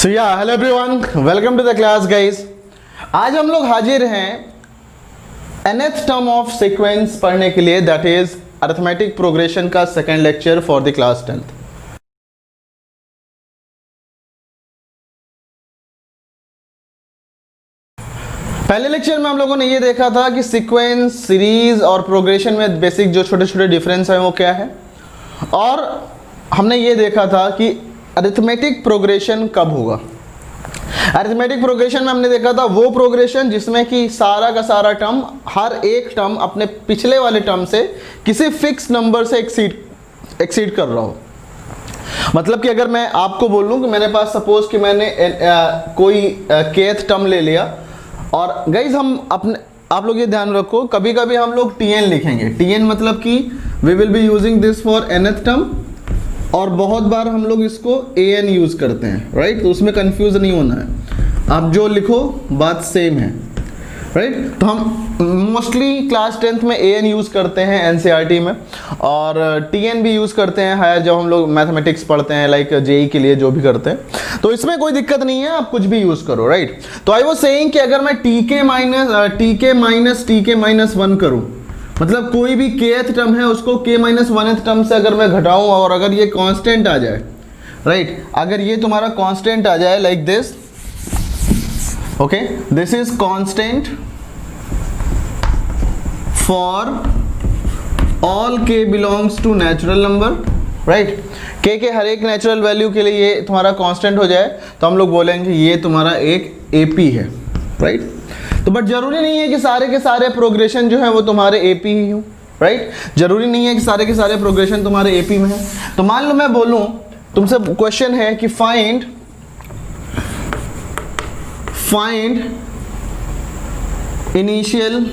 So yeah hello everyone, welcome to the class guys. आज हम लोग हाजिर हैं nth टर्म ऑफ सीक्वेंस पढ़ने के लिए, दैट इज अरिथमेटिक प्रोग्रेशन का second lecture for the class 10th। पहले लेक्चर में हम लोगों ने ये देखा था कि सीक्वेंस, सीरीज और प्रोग्रेशन में बेसिक जो छोटे छोटे डिफरेंस है वो क्या है, और हमने ये देखा था कि अरिथमेटिक प्रोग्रेशन कब होगा। अरिथमेटिक प्रोग्रेशन में हमने देखा था वो प्रोग्रेशन जिसमें कि सारा का सारा टर्म, हर एक टर्म अपने पिछले वाले टर्म से किसी फिक्स नंबर से एक्सीड कर रहा हो। मतलब कि अगर मैं आपको बोलूं कि मेरे पास सपोज कि मैंने कोई kth टर्म ले लिया, और गाइज आप लोग ये ध्यान रखो, कभी कभी हम लोग tn लिखेंगे। tn मतलब कि we will be using this for nth term, और बहुत बार हम लोग इसको an यूज करते हैं, राइट। तो उसमें कंफ्यूज नहीं होना है, आप जो लिखो बात सेम है, राइट। तो हम मोस्टली क्लास 10th में an यूज करते हैं एनसीईआरटी में, और tn भी यूज करते हैं हायर जब हम लोग मैथमेटिक्स पढ़ते हैं, लाइक जेई के लिए जो भी करते हैं। तो इसमें कोई दिक्कत नहीं है, आप कुछ भी यूज करो, राइट। तो आई वाज सेइंग कि अगर मैं tk माइनस 1 करूं, मतलब कोई भी kth टर्म है उसको k माइनस 1th टर्म से अगर मैं घटाऊं, और अगर ये कांस्टेंट आ जाए, राइट, अगर ये तुम्हारा कांस्टेंट आ जाए like this, okay, this is constant for all k belongs to natural number, right. k के हर एक नेचुरल वैल्यू के लिए ये तुम्हारा कांस्टेंट हो जाए, तो हम लोग बोलेंगे ये तुम्हारा एक AP है, राइट। तो बट जरूरी नहीं है कि सारे के सारे प्रोग्रेशन जो है वो तुम्हारे AP ही हो, राइट। जरूरी नहीं है कि सारे के सारे प्रोग्रेशन तुम्हारे AP में है। तो मान लो मैं बोलूं, तुमसे क्वेश्चन है कि find initial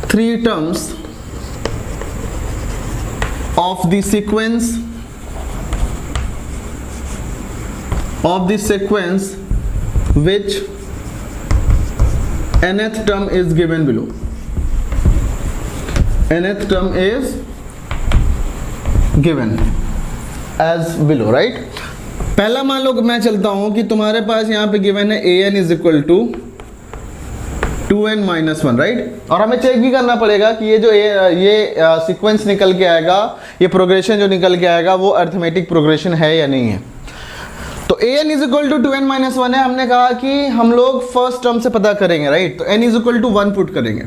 3 terms of the sequence which nth term is given below. Nth term is given as below, right। पहला मान लो कि मैं चलता हूं कि तुम्हारे पास यहां पे गिवन है an is equal to 2n minus 1, right. और हमें चेक भी करना पड़ेगा कि ये जो ये सीक्वेंस निकल के आएगा, ये प्रोग्रेशन जो निकल के आएगा वो अरिथमेटिक प्रोग्रेशन है या नहीं है। तो an is equal to 2n minus 1 है, हमने कहा कि हम लोग फर्स्ट टर्म से पता करेंगे, राइट। तो n is equal to 1 put करेंगे,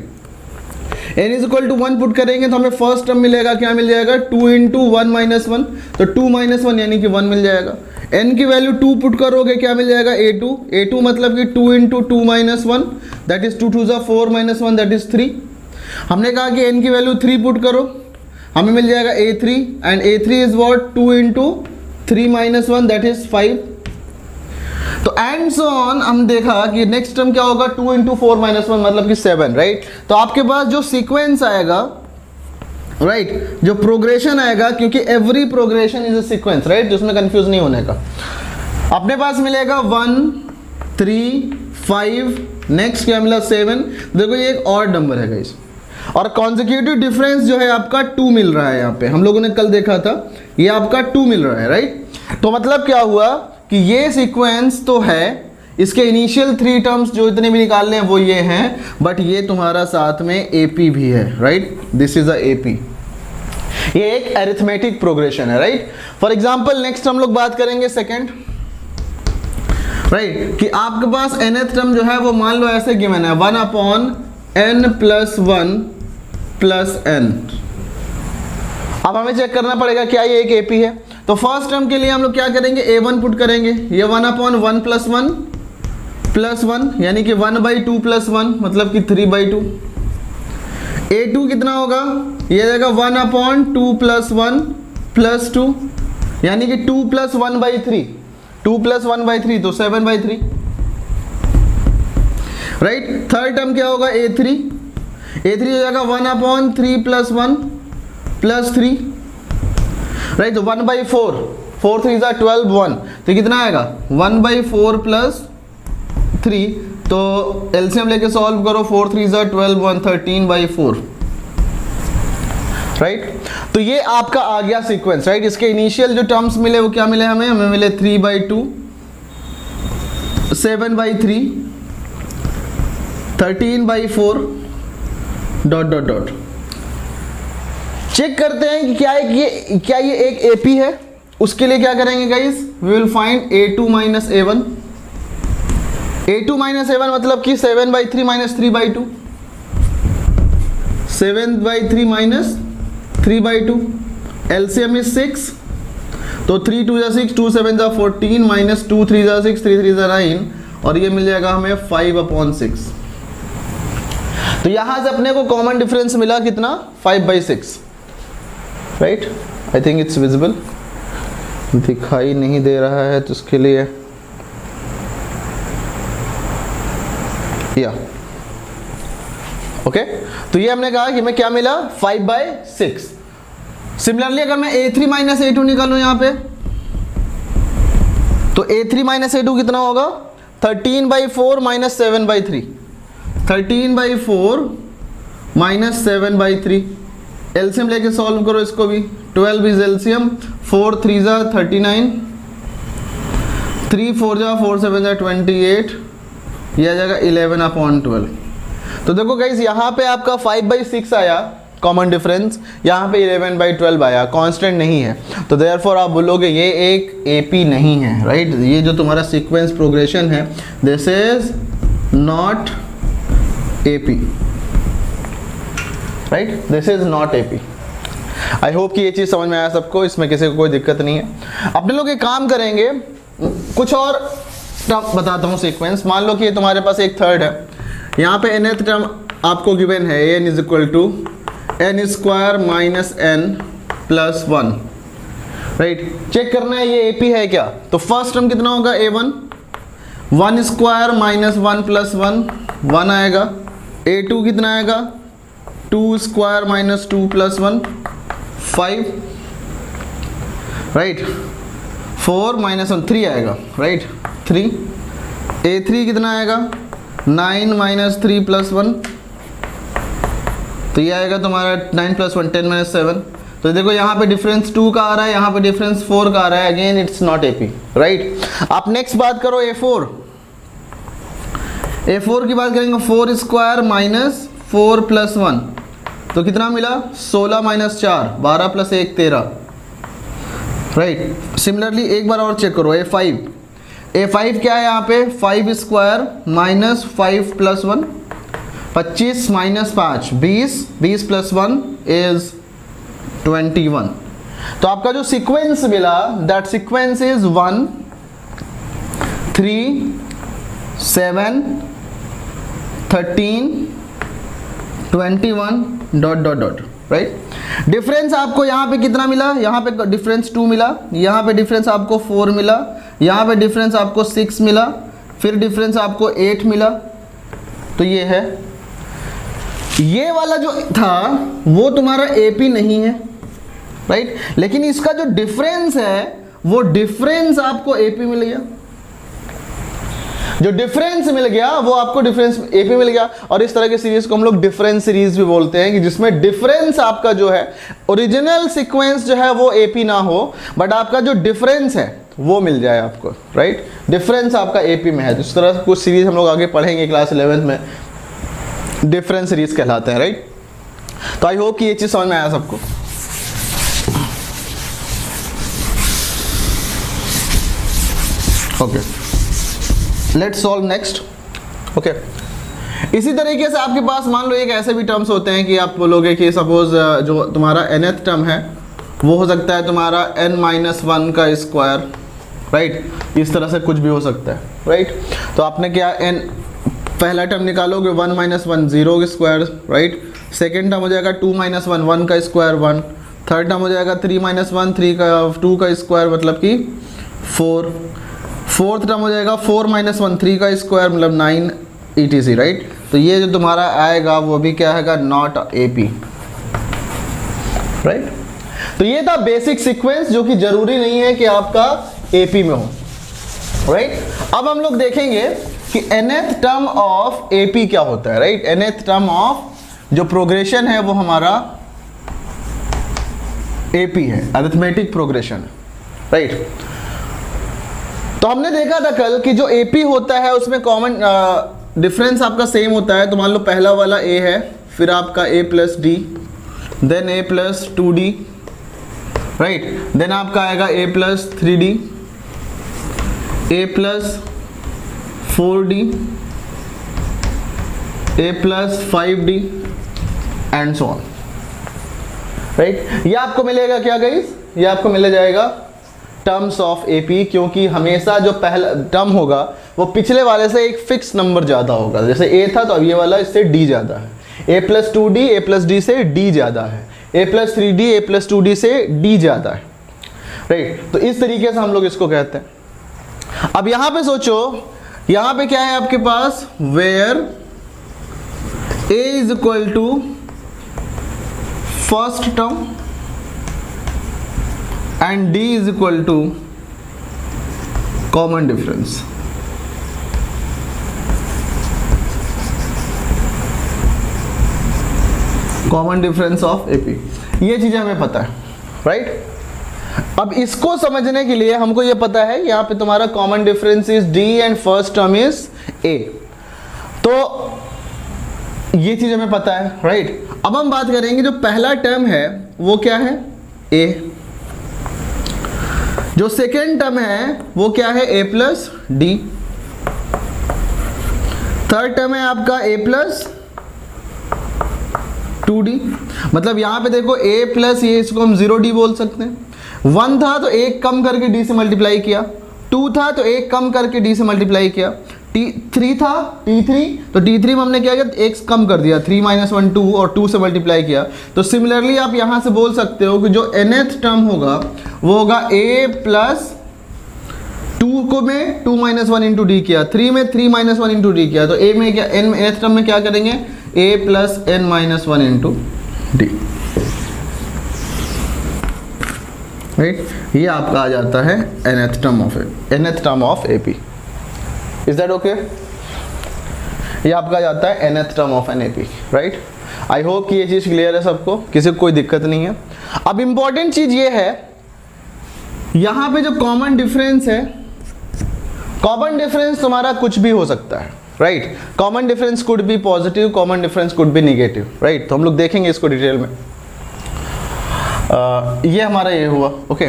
n is equal to 1 put करेंगे तो हमें फर्स्ट टर्म मिलेगा, क्या मिल जाएगा, 2 इंटू 1 माइनस 1, तो 2 माइनस 1 यानी कि 1 मिल जाएगा। n की वैल्यू 2 पुट करोगे, क्या मिल जाएगा, a2 मतलब कि 2 into 2 minus 1, that is 2 2 4 minus 1, that is 3। हमने कहा कि n की वैल्यू 3 पुट करो, हमें मिल जाएगा a3, and a3 is what, 2 into 3 minus 1, that is 5। तो एंड सो ऑन, हम देखा कि नेक्स्ट टर्म क्या होगा, 2 इंटू 4 माइनस 1 मतलब कि 7, राइट। तो आपके पास जो सीक्वेंस आएगा, राइट, जो प्रोग्रेशन आएगा, क्योंकि every progression is a sequence, right, जिसमें कंफ्यूज नहीं होने का, अपने पास मिलेगा 1 3 5, नेक्स्ट क्या मिला 7। देखो ये एक ऑड नंबर है गाइस, और कॉन्जिक्यूटिव डिफरेंस जो है आपका 2 मिल रहा है। यहाँ पे हम लोगों ने कल देखा था, ये आपका 2 मिल रहा है, राइट। तो मतलब क्या हुआ कि ये सीक्वेंस तो है, इसके इनिशियल 3 टर्म्स जो इतने भी निकालने हैं वो ये हैं, बट ये तुम्हारा साथ में AP भी है, right. This is a AP, ये एक अरिथमेटिक प्रोग्रेशन है, राइट। फॉर एग्जांपल नेक्स्ट हम लोग बात करेंगे सेकंड, राइट, कि आपके पास nth टर्म जो है वो मान लो ऐसे गिवन है, 1 upon n plus 1 plus n। अब हमें चेक करना पड़ेगा क्या ये एक AP है। तो फर्स्ट टर्म के लिए हम लोग क्या करेंगे, a1 पुट करेंगे, ये 1 अपॉन 1 प्लस 1 प्लस 1 यानी कि 1/2 प्लस 1 मतलब कि 3/2। a2 कितना होगा, ये देगा 1 अपॉन 2 प्लस 1 प्लस 2 यानी कि 2 प्लस 1/3, 2 प्लस 1/3 तो 7/3, राइट। थर्ड टर्म क्या होगा, a3 हो जाएगा 1 अपॉन 3 प्लस 1 प्लस 3, राइट। तो 1/4, 4 3 12 1, तो कितना आएगा 1/4 प्लस 3, तो एलसीएम लेके सॉल्व करो, 4 3 12 1, 13/4, राइट। तो ये आपका आ गया सीक्वेंस, राइट। इसके इनिशियल जो टर्म्स मिले वो क्या मिले हमें मिले 3/2, 7/3, 13/4 ... चेक करते हैं कि क्या ये एक एपी है। उसके लिए क्या करेंगे guys, we will find a2 - a1। a2 - a1 मतलब कि 7/3 - 3/2, 7/3 - 3/2, LCM इज 6, तो 3 2 6, 2 7 14, -2 3 6, 3 3 9, और ये मिल जाएगा हमें 5/6। तो यहां से अपने को कॉमन डिफरेंस मिला कितना, 5/6, right. I think it's visible, दिखाई नहीं दे रहा है तो उसके लिए या ओके। तो ये हमने कहा कि हमें क्या मिला, 5/6। सिमिलरली अगर मैं a3 - a2 निकालूं यहां पे, तो a3 - a2 कितना होगा, 13/4 - 7/3, 13/4 - 7/3। एलसीएम लेके सॉल्व करो इसको भी, 12 इज एलसीएम, 4 3 39, 3 4 4 7 28, यह आ जाएगा 11/12। तो देखो गाइस यहाँ पे आपका 5/6 आया कॉमन डिफरेंस, यहाँ पे 11/12 आया, कांस्टेंट नहीं है। तो देयरफॉर आप बोलोगे ये एक एपी नहीं है, राइट। ये जो तुम्हारा सीक्वेंस प्रोग्रेशन है, this is not AP, right, this is not AP. I hope कि ये चीज़ समझ में आया सबको, इसमें किसी को कोई दिक्कत नहीं है। अपने लोग एक काम करेंगे, कुछ और बताता हूँ सीक्वेंस। मान लो कि ये तुम्हारे पास एक थर्ड है, यहाँ पे nth टर्म आपको गिवन है, n = n² - n + 1, right. Check करना है ये एपी है क्या। तो फर्स्ट टर्म कितना होगा, a1, 1² - 1 + 1, 1 आएगा। a2 कितना आएगा, 2² - 2 + 1, 5, राइट। 4 - 1 3 आएगा, राइट, 3। a3 कितना आएगा, 9 - 3 + 1, तो ये आएगा तुम्हारा 9 + 1 10 - 7। तो देखो यहाँ पे डिफरेंस 2 का आ रहा है, यहाँ पे डिफरेंस 4 का आ रहा है, again it's not AP, right. आप नेक्स्ट बात करो a4। a4 की बात करेंगे, 4² - 4 + 1, तो कितना मिला, 16 - 4, 12 + 1 13, राइट। सिमिलरली एक बार और चेक करो a5। a5 क्या है यहाँ पे, 5² - 5 + 1, 25 - 5 20, 20 + 1 इज 21। तो आपका जो सीक्वेंस मिला, that sequence is 1 3 7 13 21 ... right. Difference आपको यहाँ पे कितना मिला, यहाँ पे डिफरेंस 2 मिला, यहाँ पे डिफरेंस आपको 4 मिला, यहाँ पे डिफरेंस आपको 6 मिला, फिर डिफरेंस आपको 8 मिला। तो ये है, ये वाला जो था वो तुम्हारा एपी नहीं है, राइट। लेकिन इसका जो डिफरेंस है वो डिफरेंस आपको एपी मिल गया, जो डिफरेंस मिल गया वो आपको डिफरेंस एपी मिल गया। और इस तरह के सीरीज को हम लोग डिफरेंस सीरीज भी बोलते हैं, कि जिसमें डिफरेंस आपका जो है, ओरिजिनल सीक्वेंस जो है वो एपी ना हो, बट आपका जो डिफरेंस है वो मिल जाए आपको, राइट। डिफरेंस आपका एपी में है। जिस तरह कुछ सीरीज हम लोग आगे पढ़ेंगे क्लास 11 में, डिफरेंस सीरीज कहलाते हैं, राइट। तो आई होप कि ये चीज समझ में आया सबको। Okay, let's solve next. Okay, इसी तरीके से आपके पास मान लो एक ऐसे भी टर्म्स होते हैं कि आप बोलोगे कि सपोज जो तुम्हारा nth टर्म है वो हो सकता है तुम्हारा n - 1 का स्क्वायर, राइट। इस तरह से कुछ भी हो सकता है, राइट। तो आपने क्या, n पहला टर्म निकालोगे 1 - 1 0 का स्क्वायर, राइट। सेकेंड टर्म हो जाएगा 2 - 1 1 का स्क्वायर 1। थर्ड टर्म हो जाएगा 3 - 1 3 का 2 का स्क्वायर मतलब कि 4। फोर्थ टर्म हो जाएगा 4 - 1 3 का स्क्वायर मतलब 9 etc, राइट। तो ये जो तुम्हारा आएगा वो भी क्या है, नॉट एपी, राइट। तो ये था बेसिक सीक्वेंस, जो कि जरूरी नहीं है कि आपका एपी में हो, राइट। अब हम लोग देखेंगे कि nth टर्म ऑफ एपी क्या होता है, राइट। nth टर्म ऑफ जो प्रोग्रेशन है वो हमारा एपी है, अरिथमेटिक प्रोग्रेशन, राइट। तो हमने देखा था कल कि जो एपी होता है उसमें कॉमन डिफरेंस आपका सेम होता है। तो मान लो पहला वाला ए है, फिर आपका a plus d, then a plus 2d, right, then आपका आएगा a plus 3d, a plus 4d, a plus 5d and so on, right. ये आपको मिलेगा क्या गाइस, ये आपको मिल जाएगा टर्म्स ऑफ एपी, क्योंकि हमेशा जो पहला टर्म होगा वो पिछले वाले से एक फिक्स नंबर ज़्यादा होगा। जैसे ए था तो अब ये वाला इससे डी ज़्यादा है, ए प्लस 2d ए प्लस डी से डी ज़्यादा है, ए plus 3d a plus 2d से डी ज़्यादा है, राइट। तो इस तरीके से हम लोग इसको कहते हैं। अब यहाँ पे सोचो, यहाँ पे क्या है आपके पास, where a is equal to first term and d is equal to common difference। Common difference of AP, ये चीजें हमें पता है, राइट। अब इसको समझने के लिए हमको ये पता है यहाँ पे तुम्हारा common difference is D and first term is a, तो ये चीज हमें पता है, राइट। अब हम बात करेंगे जो पहला टर्म है वो क्या है, ए। जो सेकेंड टर्म है वो क्या है, ए प्लस डी। थर्ड टर्म है आपका ए प्लस 2d। मतलब यहां पे देखो ए प्लस ये, इसको हम 0d बोल सकते हैं। 1 था तो एक कम करके d से मल्टीप्लाई किया, 2 था तो एक कम करके d से मल्टीप्लाई किया, 3 था t3, तो t3 में हमने क्या किया, एक कम कर दिया, 3 - 1 2 और 2 से मल्टीप्लाई किया। तो सिमिलरली आप यहां से बोल सकते हो कि जो nth टर्म होगा वो होगा a प्लस 2 को में 2 - 1 इंटू डी किया, 3 में 3 - 1 इंटू डी किया, तो a में क्या, nth टर्म में क्या करेंगे, a plus n - 1 into D, right. ये आपका आ जाता है nth term of AP। Is that okay? ये आपका जाता है nth term of an AP, right. I hope कि ये चीज़ क्लियर है सबको, किसी को कोई दिक्कत नहीं है। अब इंपॉर्टेंट चीज़ ये है, यहाँ पे जो कॉमन डिफरेंस है, कॉमन डिफरेंस तुम्हारा कुछ भी हो सकता है, right. Common difference could be positive, common difference could be negative, right. तो हम लोग देखेंगे इसको डिटेल में। ये हमारा ये हुआ, ओके।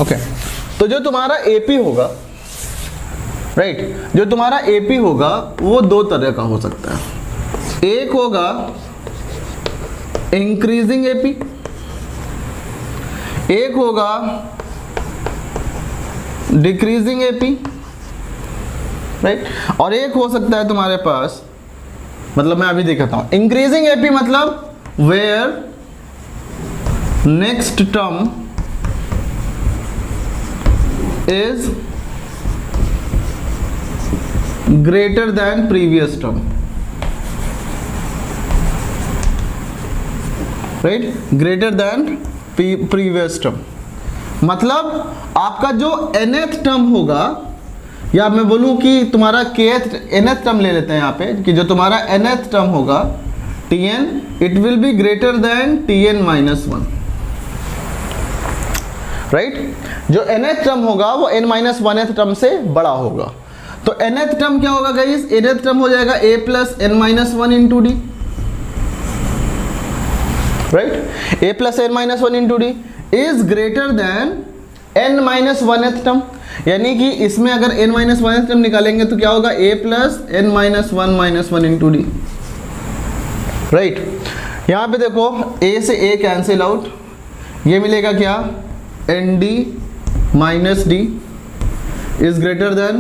ओके, तो जो तुम्हारा एपी होगा, राइट, जो तुम्हारा एपी होगा वो दो तरह का हो सकता है। एक होगा इंक्रीजिंग एपी, एक होगा डिक्रीजिंग एपी, राइट। और एक हो सकता है तुम्हारे पास, मतलब मैं अभी दिखाता हूं, इंक्रीजिंग एपी मतलब where next term is greater than previous term, right, greater than previous term। मतलब आपका जो nth टर्म होगा, या मैं बोलूं कि तुम्हारा nth टर्म ले लेते हैं यहाँ पे, कि जो तुम्हारा nth टर्म होगा tn, it will be greater than tn - 1, right. जो nth टर्म होगा वो n - 1th टर्म से बड़ा होगा। तो nth टर्म क्या होगा गाइस, nth टर्म हो जाएगा a plus n - 1 into D, right. a plus n - 1 into D is greater then n - 1th term, यानी कि इसमें अगर n - 1th टर्म निकालेंगे तो क्या होगा, a plus n - 1 into D, right. यहाँ पे देखो a से a कैंसिल आउट, ये मिलेगा क्या, nd minus D is greater then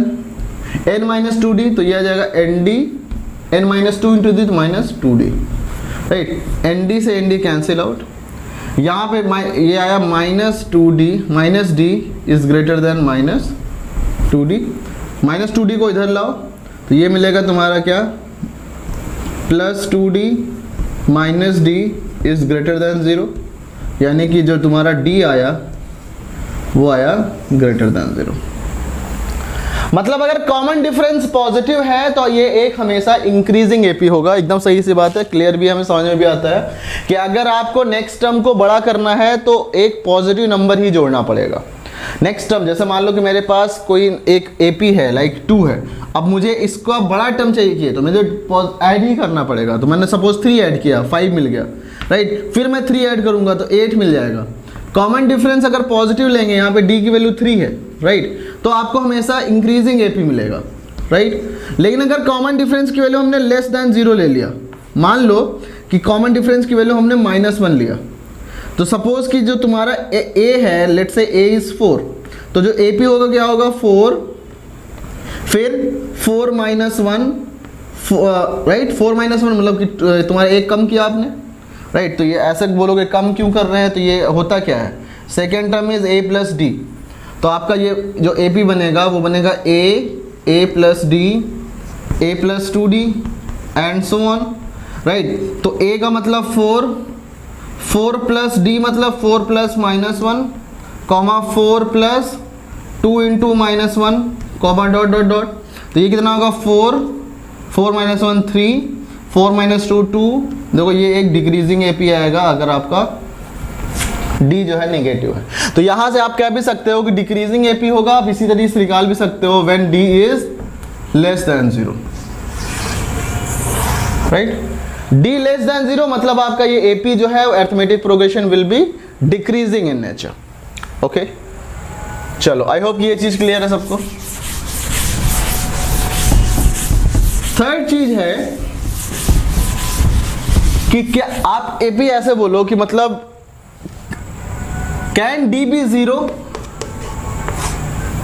n - 2d, तो ये आ जाएगा nd n - 2 इंटू डी तो -2d, राइट। nd से nd कैंसिल आउट, यहाँ पे ये आया -2d, -d is greater then -2d, -2d को इधर लाओ तो ये मिलेगा तुम्हारा क्या, +2d -d is greater than 0, यानी कि जो तुम्हारा d आया वो आया ग्रेटर देन 0। मतलब अगर कॉमन डिफरेंस पॉजिटिव है तो ये एक हमेशा इंक्रीजिंग एपी होगा। एकदम सही सी बात है, क्लियर भी हमें समझ में भी आता है कि अगर आपको नेक्स्ट टर्म को बड़ा करना है तो एक पॉजिटिव नंबर ही जोड़ना पड़ेगा। नेक्स्ट टर्म जैसे मान लो कि मेरे पास कोई एक एपी है लाइक 2 है, अब मुझे इसका बड़ा टर्म चाहिए तो मुझे ऐड ही करना पड़ेगा। तो मैंने सपोज 3 ऐड किया, 5 मिल गया, राइट। फिर मैं 3 ऐड करूंगा तो 8 मिल जाएगा। कॉमन डिफरेंस अगर पॉजिटिव लेंगे, यहाँ पे डी की वैल्यू 3 है, राइट, तो आपको हमेशा इंक्रीजिंग एपी मिलेगा, राइट। लेकिन अगर कॉमन डिफरेंस की वैल्यू हमने लेस देन 0 ले लिया, मान लो कि कॉमन डिफरेंस की वैल्यू हमने -1 लिया, तो सपोज कि जो तुम्हारा ए है, लेट्स से ए इज 4, तो जो एपी होगा क्या होगा 4, फिर 4 - 1, राइट, 4 - 1 मतलब कि तुम्हारा एक कम किया आपने, राइट। तो ये ऐसे बोलोगे कम क्यों कर रहे हैं, तो ये होता क्या है, second term is a + d, तो आपका ये जो AP बनेगा वो बनेगा a + d, a + 2d and so on, right. तो a का मतलब 4 + d मतलब 4 + -1, comma 4 + 2 × -1, comma dot dot dot. तो ये कितना होगा 4 - 1 3, 4 - 2 2। देखो ये एक डिक्रीजिंग एपी आएगा अगर आपका D जो है नेगेटिव है। तो यहां से आप कह भी सकते हो कि डिक्रीजिंग एपी होगा। आप इसी तरीके से निकाल भी सकते हो when D is less then 0, right. D less than 0 मतलब आपका ये एपी जो है arithmetic progression will be decreasing in nature. Okay, चलो आई होप ये चीज क्लियर है सबको। थर्ड चीज है कि क्या आप एपी ऐसे बोलो कि मतलब कैन डी बी 0,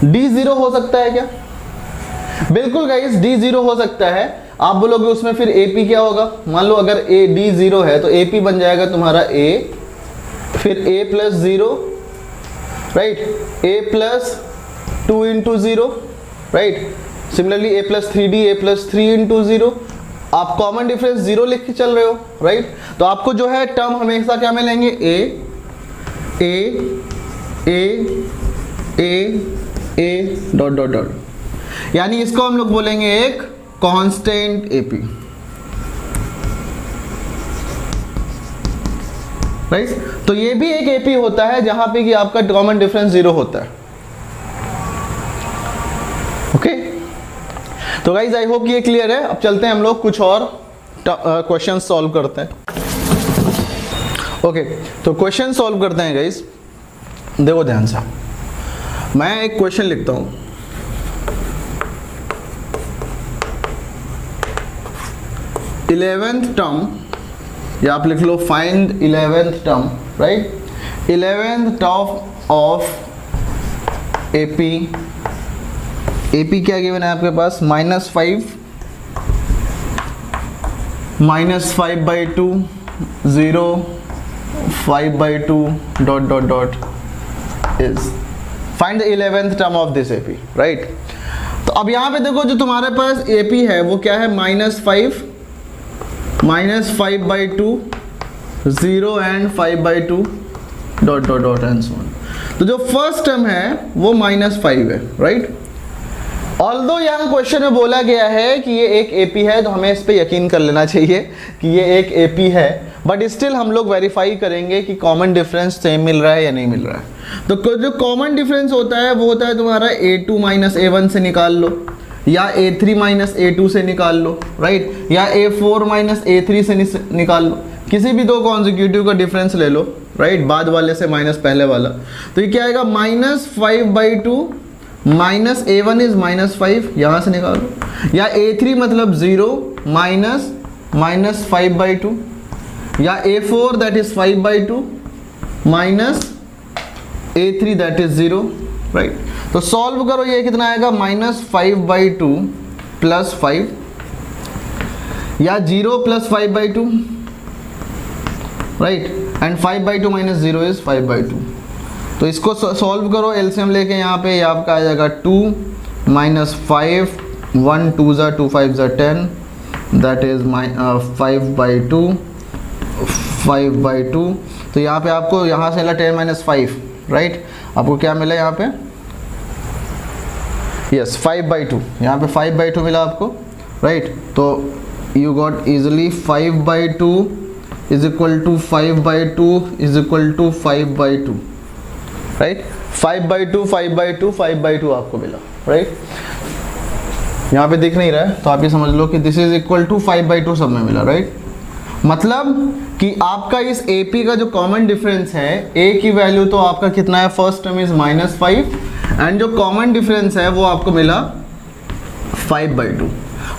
D 0 हो सकता है क्या? बिल्कुल गाइस, D 0 हो सकता है। आप बोलोगे उसमें फिर AP क्या होगा, मान लो अगर D 0 है तो AP बन जाएगा तुम्हारा A, फिर A + 0, right, A + 2 × 0, right. Similarly A + 3D, A + 3 × 0। आप कॉमन डिफरेंस 0 लिख के चल रहे हो, राइट। तो आपको जो है टर्म हमेशा क्या मिलेंगे, A डॉट डॉट डॉट, यानी इसको हम लोग बोलेंगे एक कांस्टेंट एपी, राइट। तो ये भी एक एपी होता है जहां पे कि आपका कॉमन डिफरेंस 0 होता है। ओके, तो गाइज आई होप ये क्लियर है। अब चलते हैं हम लोग कुछ और क्वेश्चन सॉल्व करते हैं। ओके, तो क्वेश्चन सॉल्व करते हैं गाइज। देखो ध्यान से, मैं एक क्वेश्चन लिखता हूं, इलेवेंथ टर्म, या आप लिख लो find 11th term, right. 11th term of AP क्या गिवन है आपके पास, -5 -5/2 0 5/2 dot dot dot is find the 11th term of this AP, right. तो अब यहाँ पे देखो जो तुम्हारे पास एपी है वो क्या है, -5 -5/2 0 and 5/2 dot dot dot and so on. तो जो फर्स्ट टर्म है वो -5 है, राइट। ऑल्दो यहाँ क्वेश्चन में बोला गया है कि ये एक एपी है, तो हमें इस पे यकीन कर लेना चाहिए कि ये एक एपी है, बट स्टिल हम लोग वेरीफाई करेंगे कि कॉमन डिफरेंस सेम मिल रहा है या नहीं मिल रहा है। तो जो कॉमन डिफरेंस होता है वो होता है तुम्हारा A2 - A1 से निकाल लो, या A3 - A2 से निकाल लो, राइट, या A4 - A3 से निकाल लो। किसी भी दो कॉन्जिक्यूटिव का डिफरेंस ले लो, राइट, बाद वाले से माइनस पहले वाला। तो ये क्या आएगा, -5/2 -A1 इज -5, यहाँ से निकालो, या A3 मतलब 0 -5/2, या A4 that is 5/2 -A3 that is 0, right. तो सॉल्व करो, ये कितना आएगा, -5/2 + 5, या 0 + 5/2, राइट, एंड 5/2 - 0 इज 5/2। तो इसको सॉल्व करो, एलसीएम लेके यहाँ पे, ये आपका आ जाएगा 2 - 5 1 2 ज़ा 2 5 ज़ा 10, दैट इज 5/2। तो यहाँ पे आपको यहाँ से 10 - 5, राइट, आपको क्या मिला यहाँ पे, यस 5/2, यहाँ पे 5/2 मिला आपको, राइट। तो you got easily 5/2 is equal to 5/2 is equal to 5/2, right. 5/2 5/2 5/2 आपको मिला, राइट। यहाँ पे दिख नहीं रहा है तो आप ये समझ लो कि दिस इज इक्वल टू 5/2 सब में मिला, राइट। मतलब कि आपका इस AP का जो कॉमन डिफरेंस है, A की वैल्यू तो आपका कितना है, फर्स्ट टर्म इज -5 एंड जो कॉमन डिफरेंस है वो आपको मिला 5/2।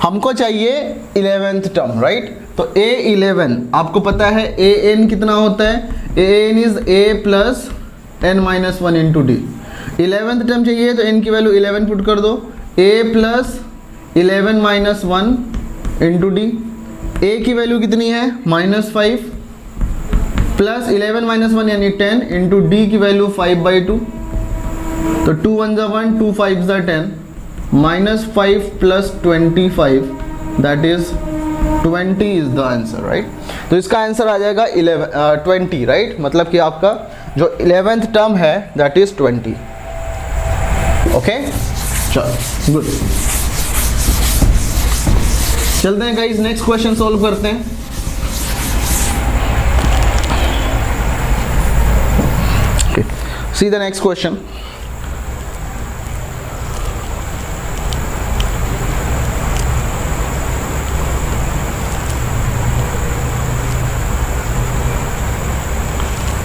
हमको चाहिए 11th टर्म, राइट। तो A11 आपको पता है AN कितना होता है, AN is A plus n-1 into D। 11th term चाहिए तो n की वैल्यू 11 पुट कर दो, A plus 11 - 1 into D। A की वैल्यू कितनी है, -5 प्लस 11 - 1 यानी 10 इंटू D की वैल्यू 5/2। तो 2 1 = 1, 2 5 = 10, -5 plus 25 that is 20 is the answer, right. तो इसका आंसर आ जाएगा 20, राइट। मतलब कि आपका जो 11th टर्म है दैट इज 20। ओके, चलो गुड। चलते हैं गाइस, नेक्स्ट क्वेश्चन सॉल्व करते हैं। See the next question.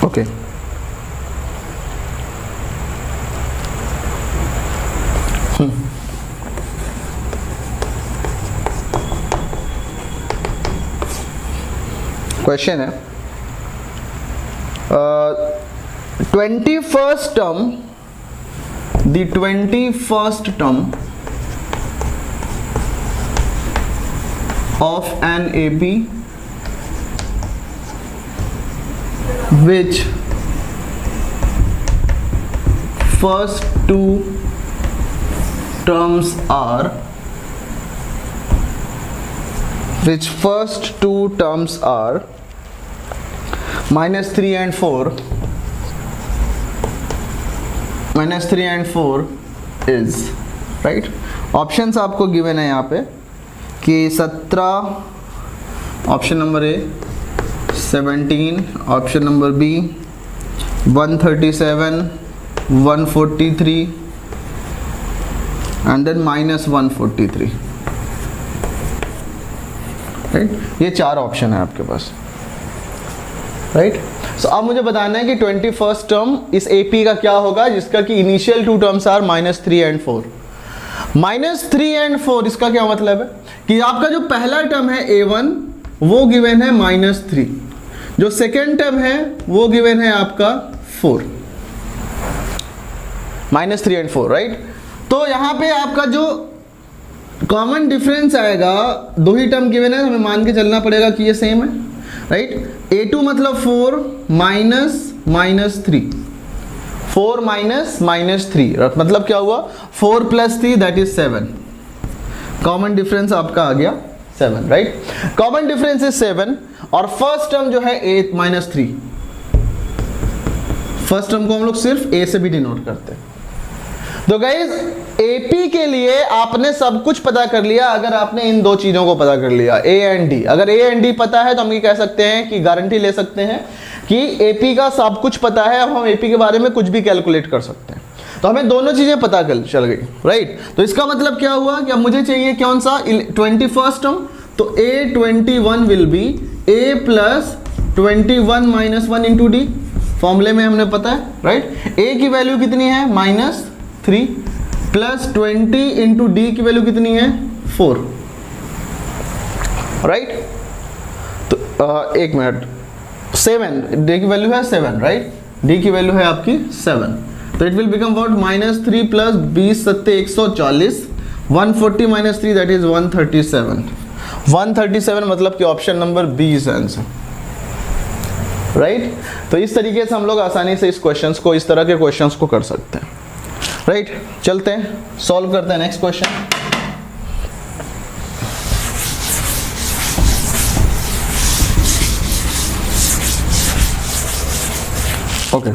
Okay, question है 21st term, the 21st term of an AP which first two terms are -3 and 4, -3 and 4 is, right। Options आपको given है यहाँ पे कि 17, option number A 17, option number B 137, 143 and then -143, राइट। ये 4 option है आपके पास, राइट। सो अब मुझे बताना है कि 21st टर्म इस AP का क्या होगा जिसका कि initial 2 terms are -3 and 4। -3 and 4 इसका क्या मतलब है कि आपका जो पहला टर्म है A1 वो गिवन है -3, जो सेकेंड टर्म है वो गिवन है आपका 4, -3 and 4, राइट। तो यहाँ पे आपका जो कॉमन डिफरेंस आएगा, 2 ही टर्म गिवन है, हमें मान के चलना पड़ेगा कि ये सेम है, राइट। A2 मतलब 4 -3, 4 -3 मतलब क्या हुआ, 4 + 3 दैट इज 7। कॉमन डिफरेंस आपका आ गया 7, राइट। कॉमन डिफरेंस इज 7 और फर्स्ट टर्म जो है 8 -3, फर्स्ट टर्म को हम लोग सिर्फ A से भी डिनोट करते हैं। तो गाइज AP के लिए आपने सब कुछ पता कर लिया अगर आपने इन 2 चीजों को पता कर लिया, A एंड D। अगर A एंड D पता है तो हम ये कह सकते हैं कि गारंटी ले सकते हैं कि AP का सब कुछ पता है, अब हम AP के बारे में कुछ भी कैलकुलेट कर सकते हैं। तो हमें दोनों चीजें पता चल गई, राइट। तो इसका मतलब क्या हुआ कि अब मुझे चाहिए कौन सा 21st टर्म, तो A21 will be A plus 21 - 1 into D। फॉर्मूले में हमने पता है, राइट। A की वैल्यू कितनी है, -3 प्लस 20 इंटू D की वैल्यू कितनी है, 4, राइट। तो 1 मिनट, 7, D की वैल्यू है 7, राइट। D की वैल्यू है आपकी 7, तो it will become what, -3 plus 20 7 140, 140 - 3 that is 137, 137 मतलब कि option number B is answer, right. तो इस तरीके से हम लोग आसानी से इस क्वेश्चंस को, इस तरह के क्वेश्चंस को कर सकते हैं, राइट। चलते हैं सॉल्व करते हैं next question. Okay,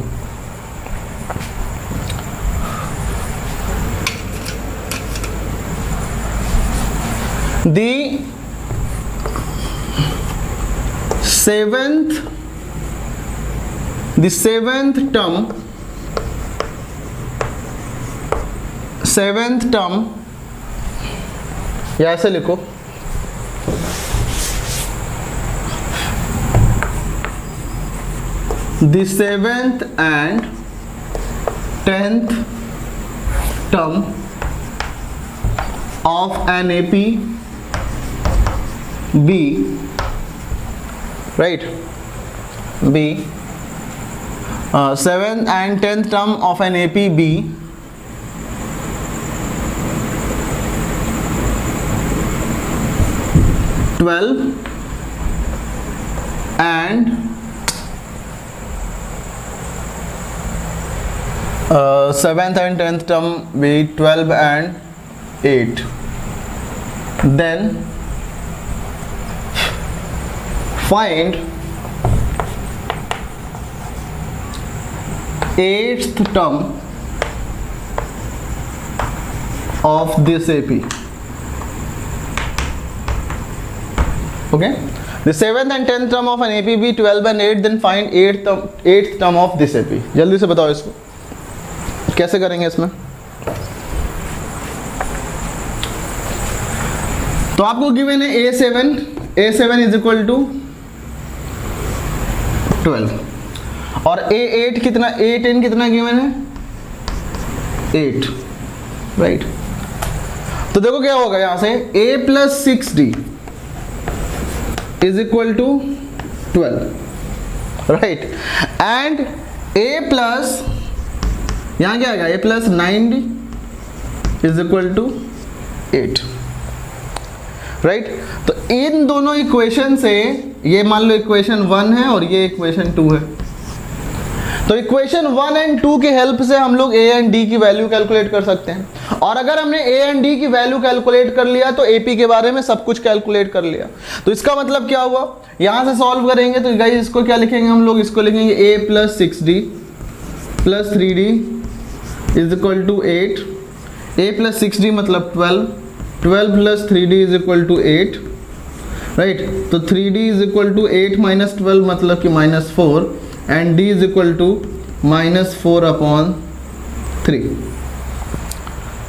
The seventh term, या ऐसे लिखो, the 7th and 10th term of an AP B, right, B, 7th and 10th term of an AP B and 7th and 10th term be 12 and 8. Then find 8th term of this AP. Okay, the 7th and 10th term of an AP be 12 and 8. Then find 8th term of this AP. जल्दी से बताओ इसको कैसे करेंगे इसमें। तो आपको given है A7 इज इक्वल टू 12 और A8 कितना, A10 कितना गिवन है 8, राइट। तो देखो क्या होगा यहां से A plus 6D is equal to 12, right, and A plus, यहां क्या आएगा A plus 9D is equal to 8, right. तो इन दोनों इक्वेशन से, ये मान लो इक्वेशन 1 है और ये इक्वेशन 2 है, तो इक्वेशन 1 एंड 2 की हेल्प से हम लोग A एंड D की वैल्यू कैलकुलेट कर सकते हैं। और अगर हमने A एंड D की वैल्यू कैलकुलेट कर लिया तो AP के बारे में सब कुछ कैलकुलेट कर लिया। तो इसका मतलब क्या हुआ, यहां से सॉल्व करेंगे तो गाइस इसको क्या लिखेंगे हम लोग, इसको लिखेंगे A plus 6D plus 3D is equal to 8। A plus 6D मतलब 12 plus 3D is equal to 8, right. तो 3D is equal to 8 minus 12 मतलब कि -4 and D is equal to -4/3,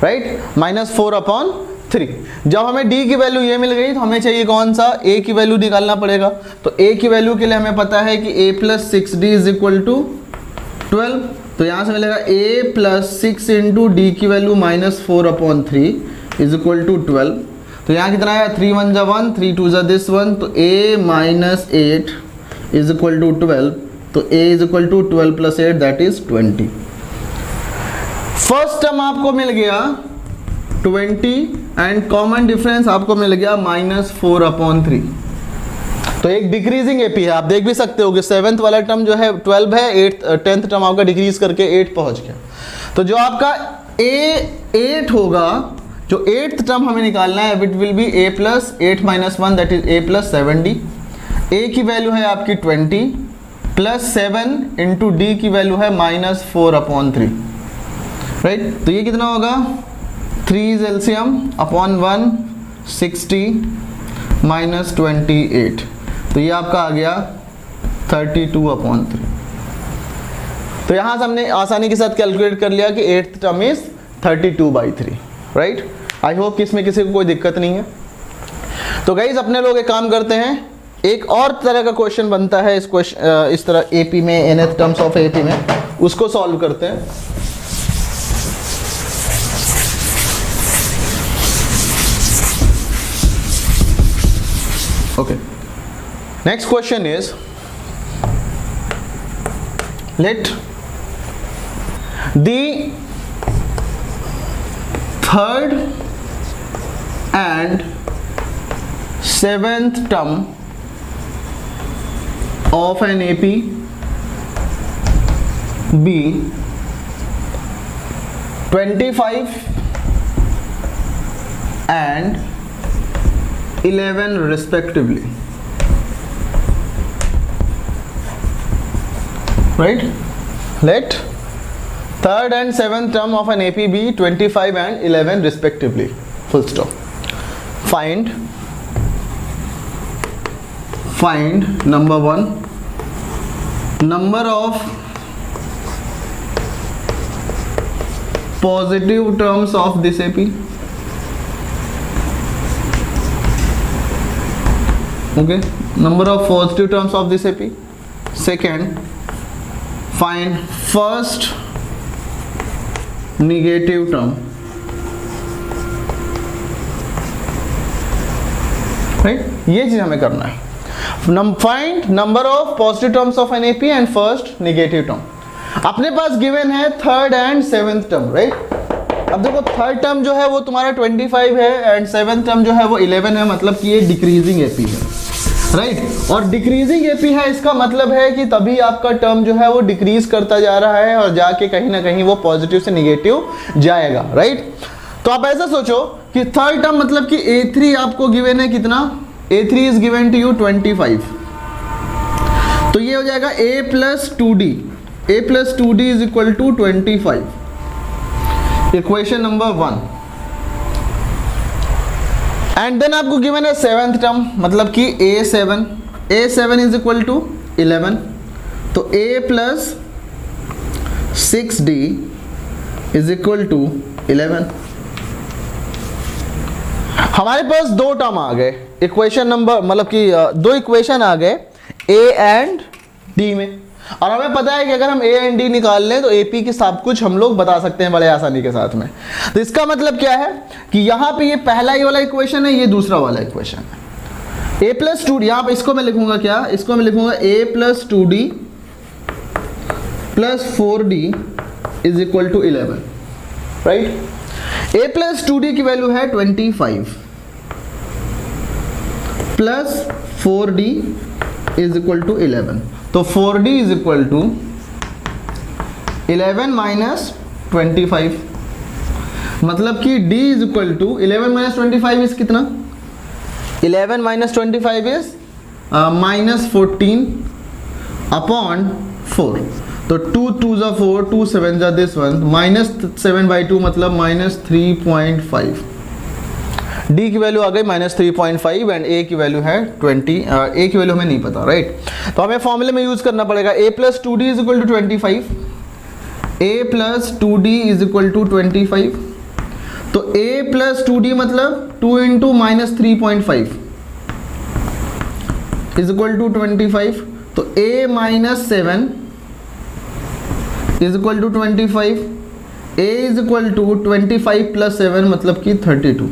right, -4/3। जब हमें D की वैल्यू ये मिल गई तो हमें चाहिए कौन सा, A की वैल्यू निकालना पड़ेगा। तो A की वैल्यू के लिए हमें पता है कि A plus 6D is equal to 12, तो यहाँ से मिलेगा A प्लस 6 इंटू D की वैल्यू -4/3 इज इक्वल टू 12। तो यहाँ कितना आया, 3 1 जा 1, 3 2 जा दिस 1, तो A minus 8 is equal to 12। तो A is equal to 12 plus 8 that is 20। First term आपको मिल गया 20 एंड कॉमन डिफरेंस आपको मिल गया -4/3। तो एक डिक्रीजिंग एपी है, आप देख भी सकते हो कि 7th वाला टर्म जो है 12 है, 10th टर्म आपका डिक्रीज करके 8 पहुंच गया। तो जो आपका A8 होगा, जो 8th टर्म हमें निकालना है, it will be A plus 8 minus 1 that is A plus 7D। A की वैल्यू है आपकी 20 प्लस 7 इंटू D की वैल्यू है -4/3, राइट। तो ये कितना होगा, 3 इज एलसीएम अपॉन 1 60 माइनस 28, तो ये आपका आ गया 32/3। तो यहाँ से हमने आसानी के साथ कैलकुलेट कर लिया कि 8th term is 32/3, right. I hope कि इसमें किसी को कोई दिक्कत नहीं है। तो गाइज अपने लोग एक काम करते हैं, एक और तरह का क्वेश्चन बनता है इस तरह एपी में, nth टर्म्स ऑफ एपी में, उसको सॉल्व करते हैं। Okay, next question is, let the third and 7th term of an AP be 25 and 11 respectively, right? Let third and 7th term of an AP be 25 and 11 respectively, full stop। find number 1 number of positive terms of this AP. Okay, number of positive terms of this AP. Second, find first negative term. Right, ये चीज हमें करना है. Find number of positive terms of an AP and first negative term. अपने पास given है third and seventh term, right. अब देखो third term जो है वो तुम्हारा 25 है एंड सेवेंथ टर्म जो है वो 11 है, मतलब कि ये डिक्रीजिंग एपी है, राइट. और डिक्रीजिंग एपी है, इसका मतलब है कि तभी आपका टर्म जो है वो डिक्रीज करता जा रहा है और जाके कहीं ना कहीं वो पॉजिटिव से नेगेटिव जाएगा, राइट. तो आप ऐसा सोचो कि थर्ड टर्म मतलब कि A3 आपको गिवन है कितना, A3 is given to you 25, तो ये हो जाएगा A plus 2D, A plus 2D is equal to 25. Equation number 1. And then आपको गिवन है सेवेंथ टर्म मतलब कि A7 इज इक्वल टू 11, तो A plus 6D is equal to 11. हमारे पास दो टर्म आ गए इक्वेशन नंबर, मतलब कि दो इक्वेशन आ गए A एंड D में, और हमें पता है कि अगर हम A एंड D निकाल लें तो AP की सब कुछ हम लोग बता सकते हैं बड़े आसानी के साथ में. तो इसका मतलब क्या है कि यहाँ पे ये पहला ही वाला इक्वेशन है, ये दूसरा वाला इक्वेशन है. A प्लस 2D, यहाँ पे इसको मैं लिखूंगा क्या, इसको मैं लिखूंगा A plus 2D plus 4D is equal to 11, right. A plus 2D की वैल्यू है 25 plus 4D is equal to 11, तो 4D is equal to 11 minus 25, मतलब कि D is equal to 11 minus 25 is कितना, 11 माइनस 25 इज माइनस 14 अपॉन 4, तो 2 2 जा 4, 2 7 जा this one, minus 7/2 मतलब माइनस 3.5. D की वैल्यू आ गई माइनस 3.5 एंड A की वैल्यू है 20. A की वैल्यू हमें नहीं पता, राइट. तो हमें फॉर्मूले में यूज करना पड़ेगा A plus 2D is equal to 25, A plus 2D is equal to 25, तो A प्लस 2D मतलब 2 into minus 3.5 is equal to 25, तो A minus 7 is equal to 25, A is equal to 25 plus 7 मतलब कि 32,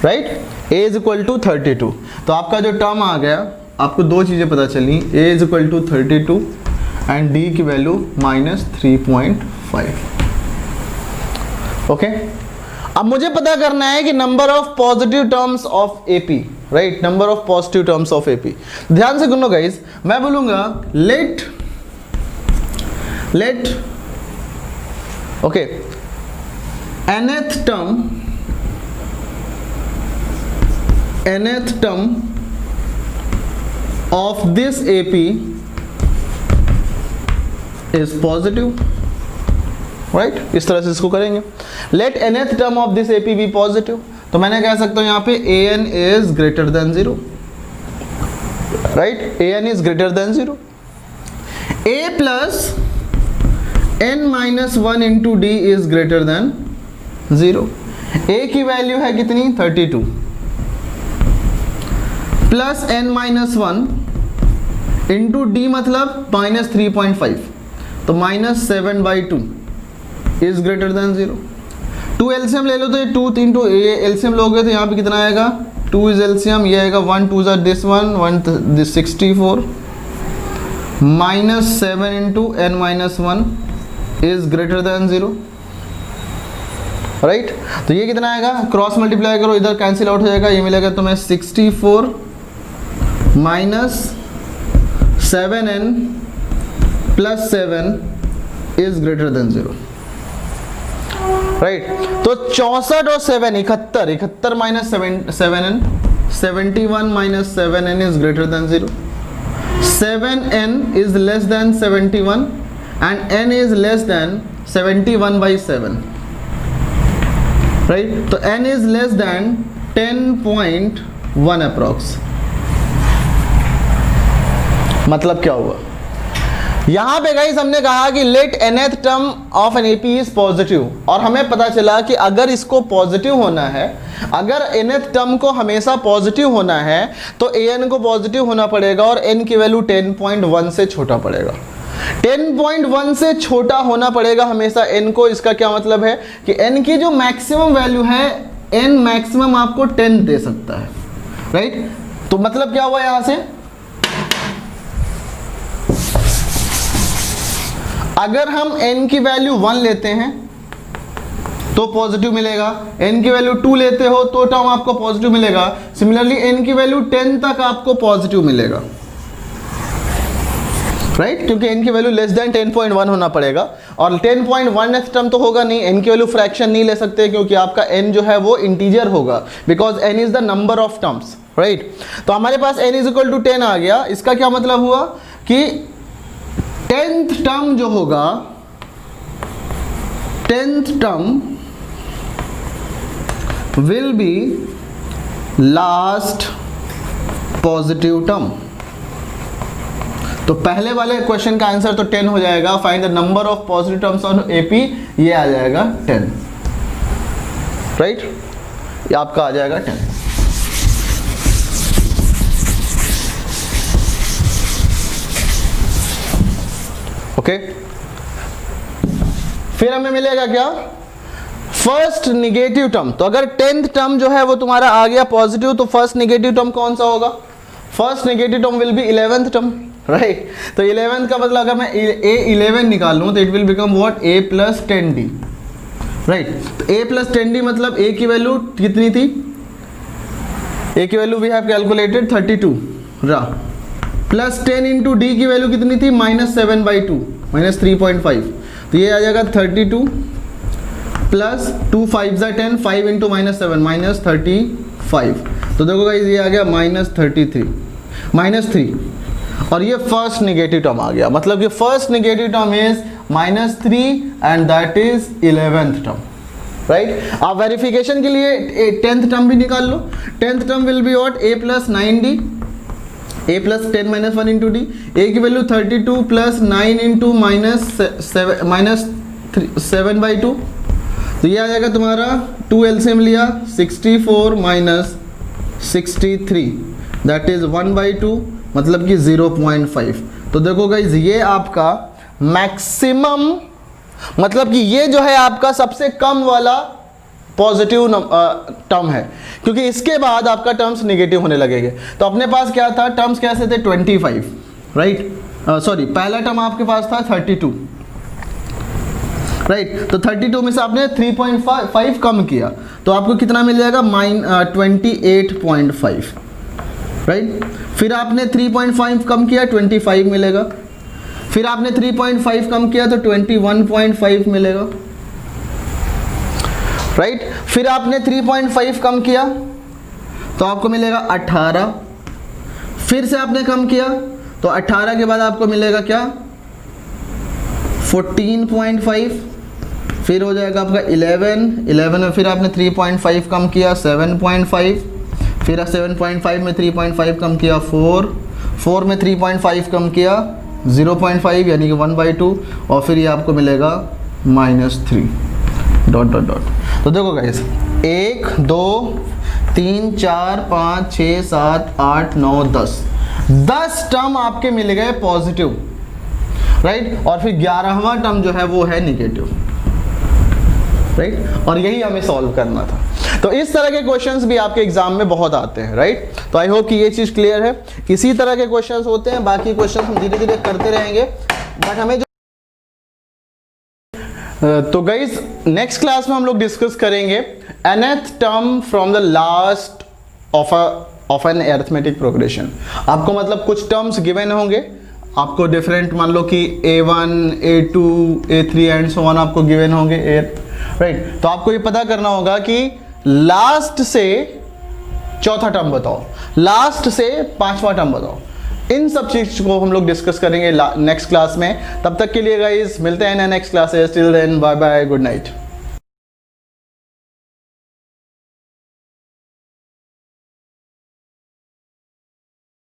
right. A is equal to 32. तो आपका जो term आ गया, आपको दो चीजें पता चली, A is equal to 32 and D की वैल्यू माइनस 3.5. ओके, अब मुझे पता करना है कि number of positive terms of AP, right. Number of positive terms of AP. ध्यान से सुनो गाइस, मैं बोलूंगा let okay nth term of this AP is positive, right. इस तरह से इसको करेंगे. let nth term of this AP be positive, तो मैंने कह सकता हूं यहाँ पे an is greater than 0, right. an is greater than 0. A plus n minus 1 into D is greater than 0. A की वैल्यू है कितनी, 32 plus n minus 1 into D मतलब माइनस 3.5, तो minus 7/2 is greater than 0. 2 LCM ले लो तो ये 2 into LCM लोगे तो यहाँ पे कितना आएगा, 2 इज एलसीएम, ये आएगा 1 2 this one 1 this 64 minus 7 into n minus 1 is greater than 0, right. तो ये कितना आएगा, क्रॉस मल्टीप्लाई करो, इधर कैंसिल आउट हो जाएगा, ये मिलेगा तुम्हें 64 minus 7n plus 7 is greater than 0, right. तो 64 और 7 71 minus 7n 71 minus 7n is greater than 0. 7n is less than 71 and n is less than 71/7. राइट। तो n is less than 10.1 approx. मतलब क्या हुआ यहां पे गाइस, हमने कहा कि let nth term of an AP is positive, और हमें पता चला कि अगर इसको पॉजिटिव होना है, अगर nth टर्म को हमेशा पॉजिटिव होना है तो an को पॉजिटिव होना पड़ेगा और n की वैल्यू 10.1 से छोटा पड़ेगा। 10.1 से छोटा होना पड़ेगा हमेशा n को। इसका क्या मतलब है कि n की जो मैक्सिमम वैल्यू है, n मैक्सिमम आपको 10 दे सकता है, राइट। तो मतलब क्या हुआ यहां से, अगर हम n की वैल्यू 1 लेते हैं तो पॉजिटिव मिलेगा, n की वैल्यू 2 लेते हो तो टर्म आपको पॉजिटिव मिलेगा। सिमिलरली n की वैल्यू 10 तक आपको पॉजिटिव मिलेगा, राइट, क्योंकि n की वैल्यू लेस देन 10.1 होना पड़ेगा। और 10.1 टर्म तो होगा नहीं, n की वैल्यू फ्रैक्शन नहीं ले सकते क्योंकि आपका n जो है वो इंटीजर होगा, because n is the number of terms, right. तो हमारे पास n इज इक्वल टू 10 आ गया। इसका क्या मतलब हुआ कि 10th टर्म जो होगा, 10th term will be last positive term. तो पहले वाले क्वेश्चन का आंसर तो 10 हो जाएगा। Find the number of positive terms on AP, ये आ जाएगा 10, राइट, ये आपका आ जाएगा 10। ओके, फिर हमें मिलेगा क्या, फर्स्ट निगेटिव टर्म। तो अगर 10th टर्म जो है वो तुम्हारा आ गया पॉजिटिव, तो फर्स्ट निगेटिव टर्म कौन सा होगा, first negative term will be 11th term, right. तो 11th का मतलब अगर मैं a11 निकाल लूं तो it will become what, a plus 10d, right. तो a प्लस 10d मतलब a की वैल्यू कितनी थी, a की वैल्यू वी हैव कैलकुलेटेड 32 रा, प्लस 10 इंटू डी की वैल्यू कितनी थी, -7/2 -3.5। तो ये आ जाएगा 32 प्लस 2 5 10, 5 इंटू -7 -35। तो देखो गाइस ये आ गया -3, और ये फर्स्ट निगेटिव टर्म आ गया। मतलब ये first negative term is -3 and that is 11th term, right. आप वेरिफिकेशन के लिए 10th टर्म भी निकाल लो। 10th term will be what, a plus 9d, a plus 10 - 1 into D, a की वैल्यू 32 प्लस 9 इंटू -7/2। तो ये आ जाएगा तुम्हारा 2 एलसीएम लिया 64 माइनस 63, दैट इज 1/2, मतलब कि 0.5। तो देखो गाइज ये आपका मैक्सिमम, मतलब कि ये जो है आपका सबसे कम वाला पॉजिटिव टर्म है, क्योंकि इसके बाद आपका टर्म्स नेगेटिव होने लगेंगे। तो अपने पास क्या था, टर्म्स कैसे थे, 25, राइट, सॉरी पहला टर्म आपके पास था 32, राइट। तो 32 में से आपने 3.5 कम किया तो आपको कितना मिल जाएगा, 28.5, राइट। फिर आपने 3.5 कम किया 25 मिलेगा, फिर आपने 3.5 कम किया तो 21.5 मिलेगा, राइट। फिर आपने 3.5 कम किया तो आपको मिलेगा 18, फिर से आपने कम किया तो 18 के बाद आपको मिलेगा क्या, 14.5, फिर हो जाएगा आपका 11 में फिर आपने 3.5 कम किया 7.5, फिर 7.5 में 3.5 कम किया 4 में 3.5 कम किया 0.5 यानी कि 1/2, और फिर ये आपको मिलेगा -3 ... तो देखो गाइस 1 2 3 4 5 6 7 8 9 10 टर्म आपके मिल गए पॉजिटिव, राइट। और फिर 11वां टर्म जो है वो है निगेटिव, राइट। और यही हमें सॉल्व करना था। तो इस तरह के क्वेश्चंस भी आपके एग्जाम में बहुत आते हैं, राइट। तो आई होप कि ये चीज क्लियर है। इसी तरह के क्वेश्चंस होते हैं, बाकी क्वेश्चंस हम धीरे धीरे करते रहेंगे, बट हमें तो गाइज नेक्स्ट क्लास में हम लोग डिस्कस करेंगे nth term from the last of an arithmetic progression. आपको मतलब कुछ टर्म्स गिवन होंगे, आपको डिफरेंट मान लो कि a1 a2 a3 and so on आपको गिवन होंगे, राइट। तो आपको ये पता करना होगा कि लास्ट से चौथा टर्म बताओ, लास्ट से 5वां टर्म बताओ। इन सब चीज को हम लोग डिस्कस करेंगे नेक्स्ट क्लास में। तब तक के लिए गाइस मिलते हैं next classes. Till then bye bye, good night.